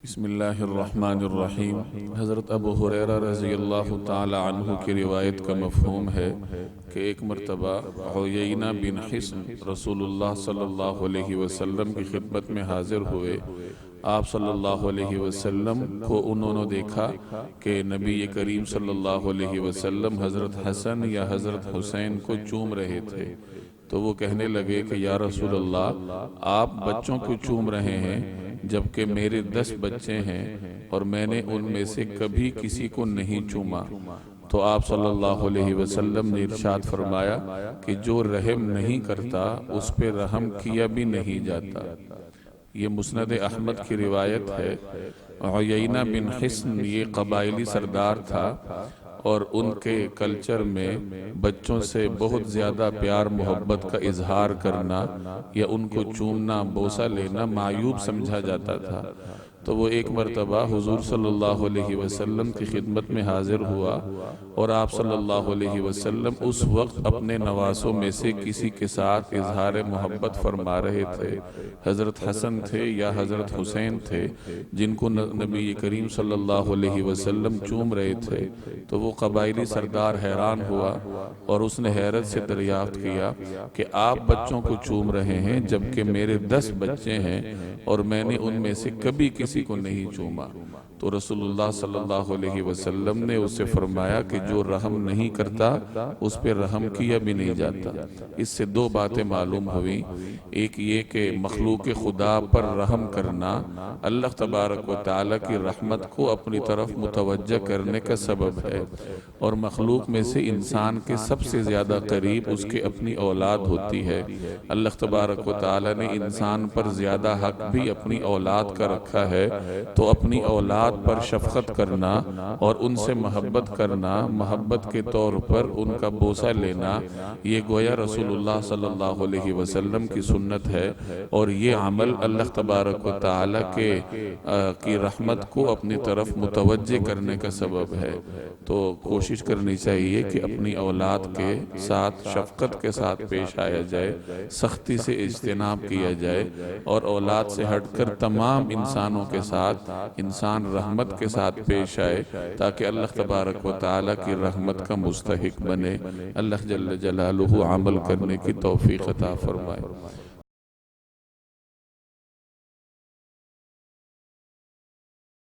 بسم اللہ الرحمن الرحیم۔ حضرت ابو ہریرہ رضی اللہ تعالی عنہ کی روایت کا مفہوم ہے کہ ایک مرتبہ عیینہ بن حصن رسول اللہ صلی اللہ علیہ وسلم کی خدمت میں حاضر ہوئے۔ آپ صلی اللہ علیہ وسلم کو انہوں نے دیکھا کہ نبی کریم صلی اللہ علیہ وسلم حضرت حسن یا حضرت حسین کو چوم رہے تھے، تو وہ کہنے لگے کہ یا رسول اللہ، آپ بچوں کو چوم رہے ہیں جبکہ میرے 10 بچے ہیں اور میں نے ان میں سے کبھی کسی کو نہیں چوما۔ تو آپ صلی اللہ علیہ وسلم نے ارشاد فرمایا کہ جو رحم نہیں کرتا اس پہ رحم کیا بھی نہیں جاتا۔ یہ مسند احمد کی روایت ہے۔ عیینہ بن حصن یہ قبائلی سردار تھا اور ان کے کلچر میں بچوں سے بہت زیادہ پیار محبت کا اظہار کرنا یا ان کو چومنا بوسہ لینا معیوب سمجھا جاتا تھا۔ تو وہ ایک مرتبہ حضور صلی اللہ علیہ وسلم کی خدمت میں حاضر ہوا اور آپ صلی اللہ علیہ وسلم اس وقت اپنے نواسوں میں سے کسی کے ساتھ اظہار محبت فرما رہے تھے۔ حضرت حسن تھے یا حضرت حسین تھے جن کو نبی کریم صلی اللہ علیہ وسلم چوم رہے تھے۔ تو وہ قبائلی سردار حیران ہوا اور اس نے حیرت سے دریافت کیا کہ آپ بچوں کو چوم رہے ہیں جبکہ میرے 10 بچے ہیں اور میں نے ان میں سے کبھی کسی کو نہیں چوما۔ تو رسول اللہ صلی اللہ علیہ وسلم نے اسے فرمایا کہ جو رحم نہیں کرتا اس پہ رحم کیا بھی نہیں جاتا۔ اس سے 2 باتیں معلوم ہوئی۔ ایک یہ کہ مخلوق خدا پر رحم کرنا اللہ تبارک و تعالی کی رحمت کو اپنی طرف متوجہ کرنے کا سبب ہے، اور مخلوق میں سے انسان کے سب سے زیادہ قریب اس کے اپنی اولاد ہوتی ہے۔ اللہ تبارک و تعالی نے انسان پر زیادہ حق بھی اپنی اولاد کا رکھا ہے، تو اپنی اولاد پر شفقت کرنا اور ان سے محبت کرنا، محبت کے طور پر ان کا بوسہ لینا، یہ گویا رسول اللہ صلی اللہ علیہ وسلم کی سنت ہے، اور یہ عمل اللہ تبارک و تعالی کی رحمت کو اپنی طرف متوجہ کرنے کا سبب ہے۔ تو کوشش کرنی چاہیے کہ اپنی اولاد کے ساتھ شفقت کے ساتھ پیش آیا جائے، سختی سے اجتناب کیا جائے، اور اولاد سے ہٹ کر تمام انسانوں کے ساتھ انسان رحمت کے ساتھ پیش آئے تاکہ اللہ تبارک و تعالی کی رحمت کا مستحق بنے۔ اللہ جل جلالہ عمل کرنے کی توفیق عطا فرمائے۔